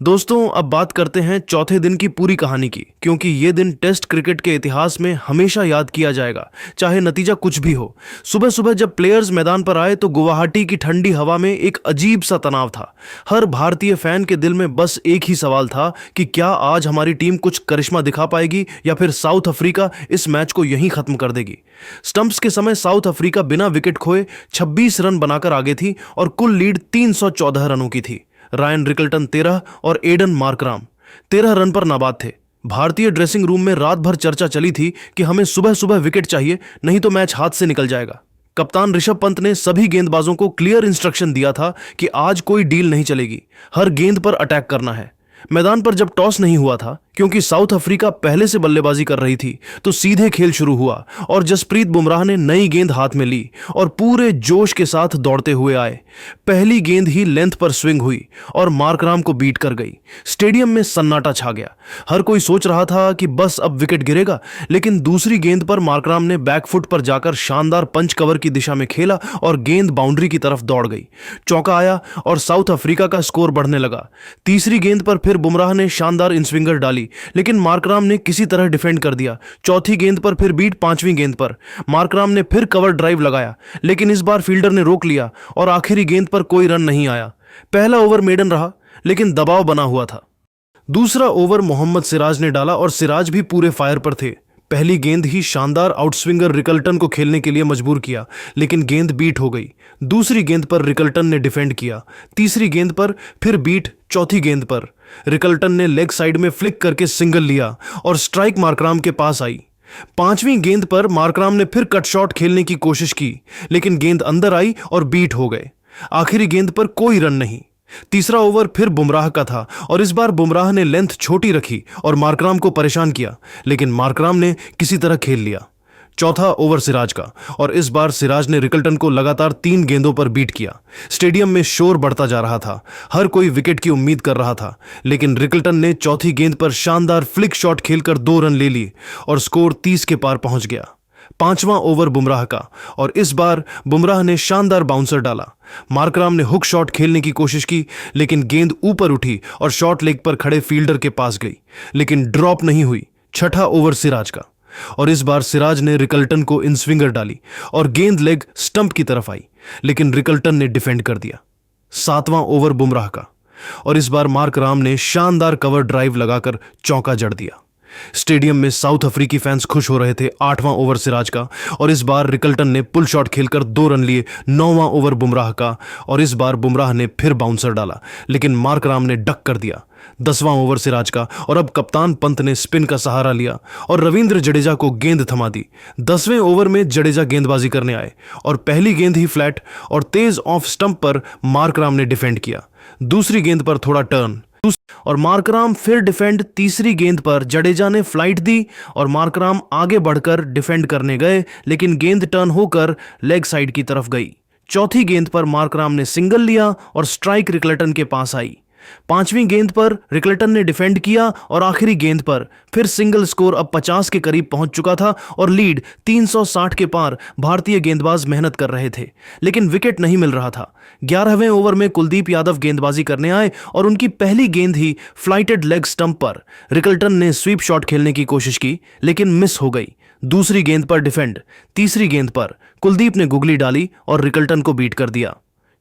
दोस्तों अब बात करते हैं चौथे दिन की पूरी कहानी की, क्योंकि ये दिन टेस्ट क्रिकेट के इतिहास में हमेशा याद किया जाएगा, चाहे नतीजा कुछ भी हो। सुबह सुबह जब प्लेयर्स मैदान पर आए तो गुवाहाटी की ठंडी हवा में एक अजीब सा तनाव था। हर भारतीय फैन के दिल में बस एक ही सवाल था कि क्या आज हमारी टीम कुछ करिश्मा दिखा पाएगी या फिर साउथ अफ्रीका इस मैच को यहीं खत्म कर देगी। स्टंप्स के समय साउथ अफ्रीका बिना विकेट खोए 26 रन बनाकर आगे थी और कुल लीड 314 रनों की थी। रायन रिकल्टन 13 और एडन मार्कराम 13 रन पर नाबाद थे। भारतीय ड्रेसिंग रूम में रात भर चर्चा चली थी कि हमें सुबह सुबह विकेट चाहिए, नहीं तो मैच हाथ से निकल जाएगा। कप्तान ऋषभ पंत ने सभी गेंदबाजों को क्लियर इंस्ट्रक्शन दिया था कि आज कोई डील नहीं चलेगी, हर गेंद पर अटैक करना है। मैदान पर जब टॉस नहीं हुआ था, क्योंकि साउथ अफ्रीका पहले से बल्लेबाजी कर रही थी, तो सीधे खेल शुरू हुआ और जसप्रीत बुमराह ने नई गेंद हाथ में ली और पूरे जोश के साथ दौड़ते हुए आए। पहली गेंद ही लेंथ पर स्विंग हुई और मार्कराम को बीट कर गई। स्टेडियम में सन्नाटा छा गया। हर कोई सोच रहा था कि बस अब विकेट गिरेगा, लेकिन दूसरी गेंद पर मार्कराम ने बैकफुट पर जाकर शानदार पंच कवर की दिशा में खेला और गेंद बाउंड्री की तरफ दौड़ गई। चौका आया और साउथ अफ्रीका का स्कोर बढ़ने लगा। तीसरी गेंद पर फिर बुमराह ने शानदार इनस्विंगर डाली, लेकिन मार्कराम ने किसी तरह डिफेंड कर दिया। चौथी गेंद पर फिर बीट, पांचवीं गेंद पर मार्कराम ने फिर कवर ड्राइव लगाया, लेकिन इस बार फील्डर ने रोक लिया और आखिरी गेंद पर कोई रन नहीं आया। पहला ओवर मेडन रहा, लेकिन दबाव बना हुआ था। दूसरा ओवर मोहम्मद सिराज ने डाला और सिराज भी पूरे फायर पर थे। पहली गेंद ही शानदार आउटस्विंगर रिकल्टन को खेलने के लिए मजबूर किया, लेकिन गेंद बीट हो गई। दूसरी गेंद पर रिकल्टन ने डिफेंड किया, तीसरी गेंद पर फिर बीट, चौथी गेंद पर रिकल्टन ने लेग साइड में फ्लिक करके सिंगल लिया और स्ट्राइक मार्कराम के पास आई। पांचवीं गेंद पर मार्कराम ने फिर कट शॉट खेलने की कोशिश की, लेकिन गेंद अंदर आई और बीट हो गए। आखिरी गेंद पर कोई रन नहीं। तीसरा ओवर फिर बुमराह का था और इस बार बुमराह ने लेंथ छोटी रखी और मार्कराम को परेशान किया, लेकिन मार्कराम ने किसी तरह खेल लिया। चौथा ओवर सिराज का और इस बार सिराज ने रिकल्टन को लगातार 3 गेंदों पर बीट किया। स्टेडियम में शोर बढ़ता जा रहा था, हर कोई विकेट की उम्मीद कर रहा था, लेकिन रिकल्टन ने चौथी गेंद पर शानदार फ्लिक शॉट खेलकर 2 रन ले लिए और स्कोर 30 के पार पहुंच गया। पांचवां ओवर बुमराह का और इस बार बुमराह ने शानदार बाउंसर डाला। मार्कराम ने हुक शॉट खेलने की कोशिश की, लेकिन गेंद ऊपर उठी और शॉर्ट लेग पर खड़े फील्डर के पास गई, लेकिन ड्रॉप नहीं हुई। छठा ओवर सिराज का और इस बार सिराज ने रिकल्टन को इन स्विंगर डाली और गेंद लेग स्टंप की तरफ आई, लेकिन रिकल्टन ने डिफेंड कर दिया। सातवां ओवर बुमराह का और इस बार मार्कराम ने शानदार कवर ड्राइव लगाकर चौका जड़ दिया। स्टेडियम में साउथ अफ्रीकी फैंस खुश हो रहे थे। आठवां ओवर सिराज का और इस बार रिकल्टन ने पुल शॉट खेलकर 2 रन लिए। नौवां ओवर बुमराह का और इस बार बुमराह ने फिर बाउंसर डाला, लेकिन मार्कराम ने डक कर दिया। 10वां ओवर सिराज का और अब कप्तान पंत ने स्पिन का सहारा लिया और रविंद्र जडेजा को गेंद थमा दी। 10वें ओवर में जडेजा गेंदबाजी करने आए और पहली गेंद ही फ्लैट और तेज ऑफ स्टंप पर मार्कराम ने डिफेंड किया। दूसरी गेंद पर थोड़ा टर्न और मार्कराम फिर डिफेंड। तीसरी गेंद पर जडेजा ने फ्लाइट दी और मार्कराम आगे बढ़कर डिफेंड करने गए, लेकिन गेंद टर्न होकर लेग साइड की तरफ गई। चौथी गेंद पर मार्कराम ने सिंगल लिया और स्ट्राइक रिकल्टन के पास आई। पांचवीं गेंद पर रिकल्टन ने डिफेंड किया और आखिरी गेंद पर फिर सिंगल। स्कोर अब 50 के करीब पहुंच चुका था और लीड 360 के पार। भारतीय गेंदबाज मेहनत कर रहे थे, लेकिन विकेट नहीं मिल रहा था। 11वें ओवर में कुलदीप यादव गेंदबाजी करने आए और उनकी पहली गेंद ही फ्लाइटेड लेग स्टंप पर। रिकल्टन ने स्वीप शॉट खेलने की कोशिश की, लेकिन मिस हो गई। दूसरी गेंद पर डिफेंड। तीसरी गेंद पर कुलदीप ने गुगली डाली और रिकल्टन को बीट कर दिया।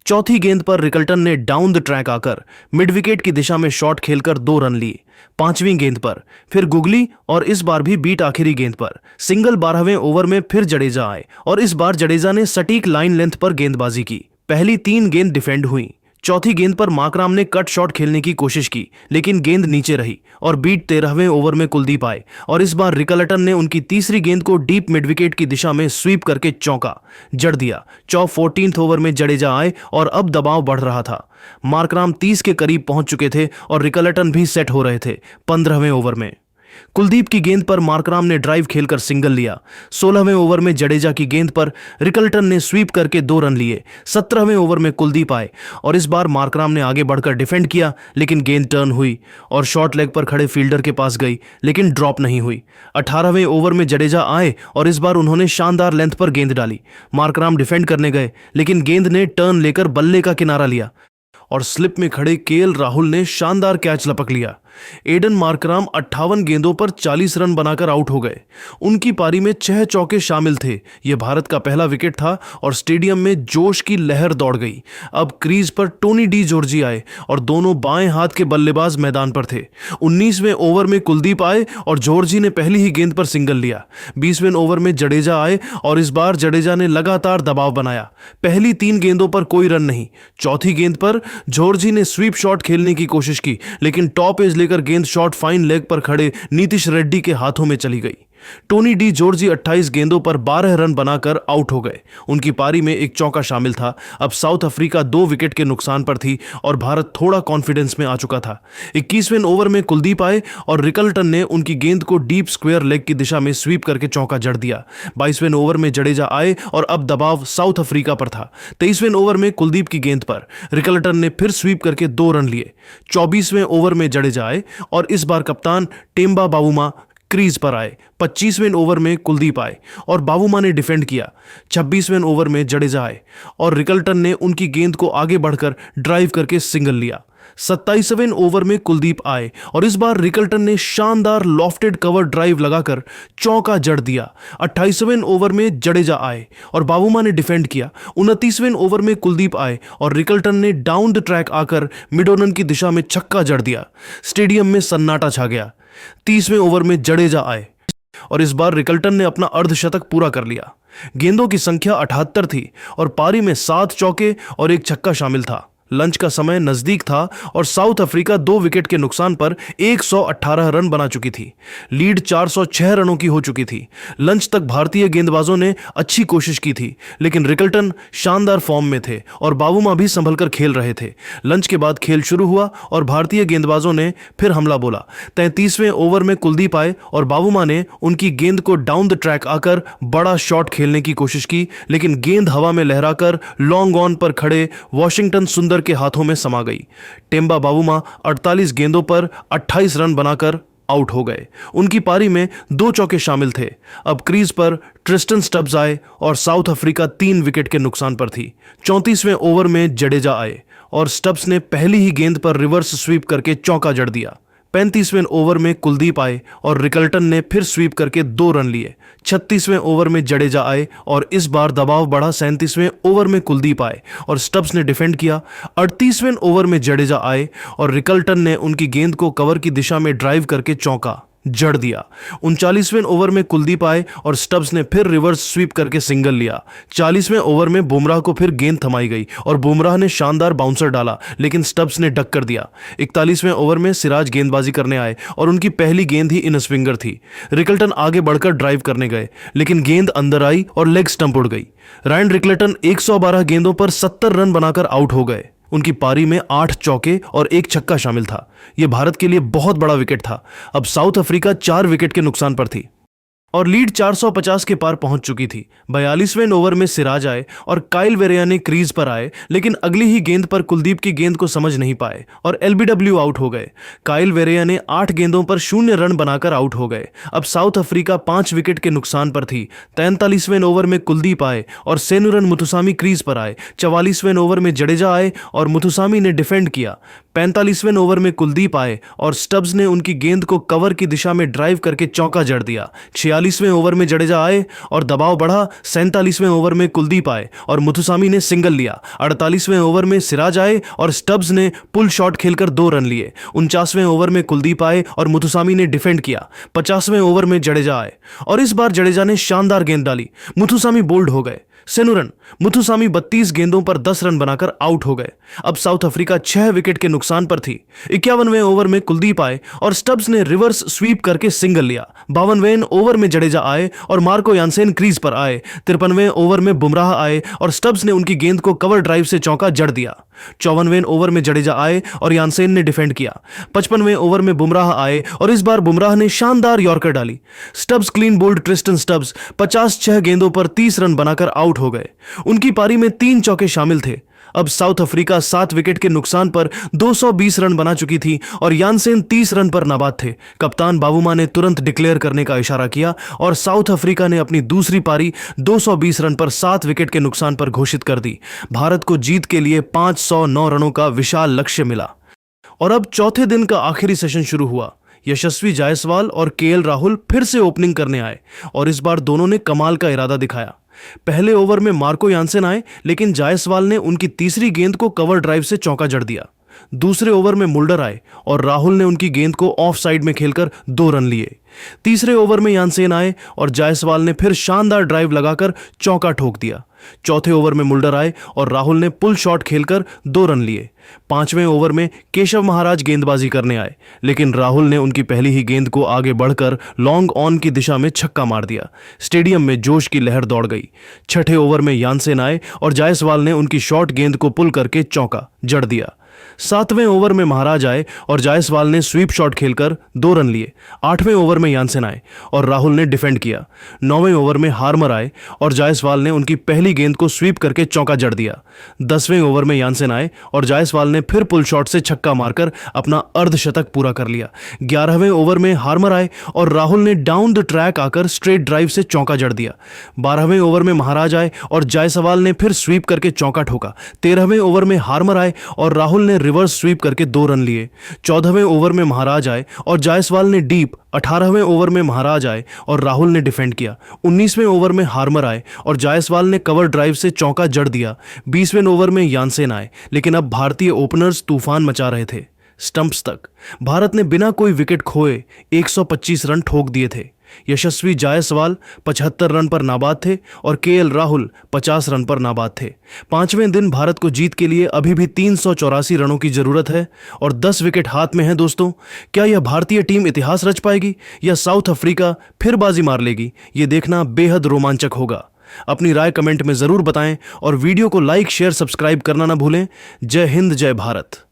चौथी गेंद पर रिकल्टन ने डाउन द ट्रैक आकर मिड विकेट की दिशा में शॉट खेलकर 2 रन लिए। पांचवीं गेंद पर फिर गुगली और इस बार भी बीट आखिरी गेंद पर। सिंगल 12वें ओवर में फिर जडेजा आए और इस बार जडेजा ने सटीक लाइन लेंथ पर गेंदबाजी की। पहली 3 गेंद डिफेंड हुई। चौथी गेंद पर मार्कराम ने कट शॉट खेलने की कोशिश की, लेकिन गेंद नीचे रही और बीट 13वें ओवर में कुलदीप आए और इस बार रिकल्टन ने उनकी तीसरी गेंद को डीप मिड विकेट की दिशा में स्वीप करके चौका जड़ दिया। 14th ओवर में जडेजा आए और अब दबाव बढ़ रहा था। मार्कराम 30 के करीब पहुंच चुके थे और रिकल्टन भी सेट हो रहे थे। 15वें ओवर में कुलदीप की गेंद पर मार्कराम ने ड्राइव खेलकर सिंगल लिया। 16वें ओवर में जडेजा की गेंद पर रिकल्टन ने स्वीप करके 2 रन लिए। 17वें ओवर में कुलदीप आए और इस बार मार्कराम ने आगे बढ़कर डिफेंड किया, लेकिन गेंद टर्न हुई और शॉर्ट लेग पर खड़े फील्डर के पास गई, लेकिन ड्रॉप नहीं हुई। 18वें ओवर में जडेजा आए और इस बार उन्होंने शानदार लेंथ पर गेंद डाली। मार्कराम डिफेंड करने गए, लेकिन गेंद ने टर्न लेकर बल्ले का किनारा लिया और स्लिप में खड़े केएल राहुल ने शानदार कैच लपक लिया। एडन मार्कराम 58 गेंदों पर 40 रन बनाकर आउट हो गए। उनकी पारी में 6 चौके शामिल थे। यह भारत का पहला विकेट था और स्टेडियम में जोश की लहर दौड़ गई। अब क्रीज पर टोनी डी जॉर्जी आए और दोनों बाएं हाथ के बल्लेबाज मैदान पर थे। 19वें ओवर में कुलदीप आए और जॉर्जी ने पहली ही गेंद पर सिंगल लिया। 20वें ओवर में जडेजा आए और इस बार जडेजा ने लगातार दबाव बनाया। पहली 3 गेंदों पर कोई रन नहीं। चौथी गेंद पर जॉर्जी ने स्वीप शॉट खेलने की कोशिश की, लेकिन टॉप एज लेकर गेंद शॉट फाइन लेग पर खड़े नीतीश रेड्डी के हाथों में चली गई। टोनी डी जॉर्जी 28 गेंदों पर 12 रन बनाकर आउट हो गए। उनकी पारी में एक चौका शामिल था। अब साउथ अफ्रीका 2 विकेट के नुकसान पर थी और भारत थोड़ा कॉन्फिडेंस में आ चुका था। 21वें ओवर में कुलदीप आए और रिकल्टन ने उनकी गेंद को डीप स्क्वायर लेग की दिशा में स्वीप करके चौका जड़ दिया। 22वें ओवर में जडेजा आए और अब दबाव साउथ अफ्रीका पर था। 23वें ओवर में कुलदीप की गेंद पर रिकल्टन ने फिर स्वीप करके 2 रन लिए। 24वें ओवर में जडेजा आए और इस बार कप्तान टेम्बा बावुमा क्रीज पर आए। 25वें ओवर में कुलदीप आए और बावुमा ने डिफेंड किया। 26वें ओवर में जडेजा आए और रिकल्टन ने उनकी गेंद को आगे बढ़कर ड्राइव करके सिंगल लिया। 27वें ओवर में कुलदीप आए और इस बार रिकल्टन ने शानदार लॉफ्टेड कवर ड्राइव लगाकर चौका जड़ दिया। 28वें ओवर में जडेजा आए और बावुमा ने डिफेंड किया। 29वें ओवर में कुलदीप आए और रिकल्टन ने डाउन द ट्रैक आकर मिडोनन की दिशा में छक्का जड़ दिया। स्टेडियम में सन्नाटा छा गया। 30वें ओवर में जडेजा आए और इस बार रिकल्टन ने अपना अर्धशतक पूरा कर लिया। गेंदों की संख्या 78 थी और पारी में 7 चौके और एक छक्का शामिल था। लंच का समय नजदीक था और साउथ अफ्रीका 2 विकेट के नुकसान पर 118 रन बना चुकी थी। लीड 406 रनों की हो चुकी थी। लंच तक भारतीय गेंदबाजों ने अच्छी कोशिश की थी, लेकिन रिकल्टन शानदार फॉर्म में थे और बावुमा भी संभलकर खेल रहे थे। लंच के बाद खेल शुरू हुआ और भारतीय गेंदबाजों ने फिर हमला बोला। 33वें ओवर में कुलदीप आए और बावुमा ने उनकी गेंद को डाउन द ट्रैक आकर बड़ा शॉट खेलने की कोशिश की, लेकिन गेंद हवा में लहराकर लॉन्ग ऑन पर खड़े वॉशिंगटन सुंदर के हाथों में समा गई। टेम्बा बावुमा 48 गेंदों पर 28 रन बनाकर आउट हो गए। उनकी पारी में 2 चौके शामिल थे। अब क्रीज पर ट्रिस्टन स्टब्स आए और साउथ अफ्रीका 3 विकेट के नुकसान पर थी। 34वें ओवर में जडेजा आए और स्टब्स ने पहली ही गेंद पर रिवर्स स्वीप करके चौका जड़ दिया। 35वें ओवर में कुलदीप आए और रिकल्टन ने फिर स्वीप करके 2 रन लिए। 36वें ओवर में जडेजा आए और इस बार दबाव बढ़ा। 37वें ओवर में कुलदीप आए और स्टब्स ने डिफेंड किया। 38वें ओवर में जडेजा आए और रिकल्टन ने उनकी गेंद को कवर की दिशा में ड्राइव करके चौका जड़ दिया। 39वें ओवर में कुलदीप आए और स्टब्स ने फिर रिवर्स स्वीप करके सिंगल लिया। 40वें ओवर में बुमराह को फिर गेंद थमाई गई और बुमराह ने शानदार बाउंसर डाला, लेकिन स्टब्स ने डक कर दिया। 41वें ओवर में सिराज गेंदबाजी करने आए और उनकी पहली गेंद ही इन स्विंगर थी। रिकल्टन आगे बढ़कर ड्राइव करने गए, लेकिन गेंद अंदर आई और लेग स्टंप उड़ गई। रायन रिकल्टन 112 गेंदों पर 70 रन बनाकर आउट हो गए। उनकी पारी में 8 चौके और एक छक्का शामिल था। यह भारत के लिए बहुत बड़ा विकेट था। अब साउथ अफ्रीका 4 विकेट के नुकसान पर थी और लीड 450 के पार पहुंच चुकी थी। 42वें ओवर में सिराज आए और काइल वेरेया ने क्रीज पर आए, लेकिन अगली ही गेंद पर कुलदीप की गेंद को समझ नहीं पाए और एलबीडब्ल्यू आउट हो गए। काइल वेरेया ने 8 गेंदों पर 0 रन बनाकर आउट हो गए। अब साउथ अफ्रीका 5 विकेट के नुकसान पर थी। 43वें ओवर में कुलदीप आए और सेनुरन मुथुसामी क्रीज पर आए। 44वें ओवर में जडेजा आए और मुथुसामी ने डिफेंड किया। 45वें ओवर में कुलदीप आए और स्टब्स ने उनकी गेंद को कवर की दिशा में ड्राइव करके चौका जड़ दिया। 46वें ओवर में जडेजा आए और दबाव बढ़ा। 47वें ओवर में कुलदीप आए और मुथुसामी ने सिंगल लिया। 48वें ओवर में सिराज आए और स्टब्स ने पुल शॉट खेलकर 2 रन लिए। 49वें ओवर में कुलदीप आए और मुथुसामी ने डिफेंड किया। 50वें ओवर में जडेजा आए और इस बार जडेजा ने शानदार गेंद डाली। मुथुसामी बोल्ड हो गए। सेनुरन मुथुसामी 32 गेंदों पर 10 रन बनाकर आउट हो गए। अब साउथ अफ्रीका 6 विकेट के नुकसान पर थी। 51वें ओवर में कुलदीप आए और स्टब्स ने रिवर्स स्वीप करके सिंगल लिया। 52वें ओवर में जडेजा आए और मार्को यानसेन क्रीज पर आए। 53वें ओवर में बुमराह आए और स्टब्स ने उनकी गेंद को कवर ड्राइव से चौका जड़ दिया। 54वें ओवर में जडेजा आए और यानसेन ने डिफेंड किया। 55वें ओवर में बुमराह आए और इस बार बुमराह ने शानदार यॉर्कर डाली। Stubbs clean bowled Tristan Stubbs 56 गेंदों पर 30 रन बनाकर आउट हो गए। उनकी पारी में 3 चौके शामिल थे। अब साउथ अफ्रीका 7 विकेट के नुकसान पर 220 रन बना चुकी थी और यानसेन 30 रन पर नाबाद थे। कप्तान बावुमा ने तुरंत डिक्लेयर करने का इशारा किया और साउथ अफ्रीका ने अपनी दूसरी पारी 220 रन पर 7 विकेट के नुकसान पर घोषित कर दी। भारत को जीत के लिए 509 रनों का विशाल लक्ष्य मिला। और अब चौथे दिन का आखिरी सेशन शुरू हुआ। यशस्वी जायसवाल और केएल राहुल फिर से ओपनिंग करने आए और इस बार दोनों ने कमाल का इरादा दिखाया। पहले ओवर में मार्को यानसेन आए, लेकिन जायसवाल ने उनकी तीसरी गेंद को कवर ड्राइव से चौका जड़ दिया। दूसरे ओवर में मुल्डर आए और राहुल ने उनकी गेंद को ऑफ साइड में खेलकर 2 रन लिए। तीसरे ओवर में यानसेन आए और जायसवाल ने फिर शानदार ड्राइव लगाकर चौका ठोक दिया। चौथे ओवर में मुल्डर आए और राहुल ने पुल शॉट खेलकर 2 रन लिए। पांचवें ओवर में केशव महाराज गेंदबाजी करने आए, लेकिन राहुल ने उनकी पहली ही गेंद को आगे बढ़कर लॉन्ग ऑन की दिशा में छक्का मार दिया। स्टेडियम में जोश की लहर दौड़ गई। छठे ओवर में यानसेन आए और जायसवाल ने उनकी शॉर्ट गेंद को पुल करके चौका जड़ दिया। सातवें ओवर में महाराज आए और जायसवाल ने स्वीप शॉट खेलकर 2 रन लिए। आठवें ओवर में यानसेन आए और राहुल ने डिफेंड किया। नौवें ओवर में हार्मर आए और जायसवाल ने उनकी पहली गेंद को स्वीप करके चौका जड़ दिया। 10वें ओवर में यानसेन आए और जायसवाल ने फिर पुल शॉट से छक्का मारकर अपना अर्धशतक पूरा कर लिया। 11वें ओवर में हार्मर आए और राहुल ने डाउन द ट्रैक आकर स्ट्रेट ड्राइव से चौका जड़ दिया। 12वें ओवर में महाराज आए और जायसवाल ने फिर स्वीप करके चौका ठोका। 13वें ओवर में हार्मर आए और राहुल ने रिवर्स स्वीप करके 2 रन लिए। 14वें ओवर में महाराज आए और जायसवाल ने डीप। 18वें ओवर में महाराज आए और राहुल ने डिफेंड किया। 19वें ओवर में हार्मर आए और जायसवाल ने कवर ड्राइव से चौका जड़ दिया। 20वें ओवर में यानसेन आए, लेकिन अब भारतीय ओपनर्स तूफान मचा रहे थे। स्टंप्स तक भारत ने बिना कोई विकेट खोए 125 रन ठोक दिए थे। यशस्वी जायसवाल 75 रन पर नाबाद थे और केएल राहुल 50 रन पर नाबाद थे। 5वें दिन भारत को जीत के लिए अभी भी 384 रनों की जरूरत है और 10 विकेट हाथ में हैं दोस्तों। क्या यह भारतीय टीम इतिहास रच पाएगी या साउथ अफ्रीका फिर बाजी मार लेगी? ये देखना बेहद रोमांचक होगा। अपनी राय कमेंट में जरूर बताएं और वीडियो को लाइक, शेयर, सब्सक्राइब करना ना भूलें। जय हिंद, जय भारत।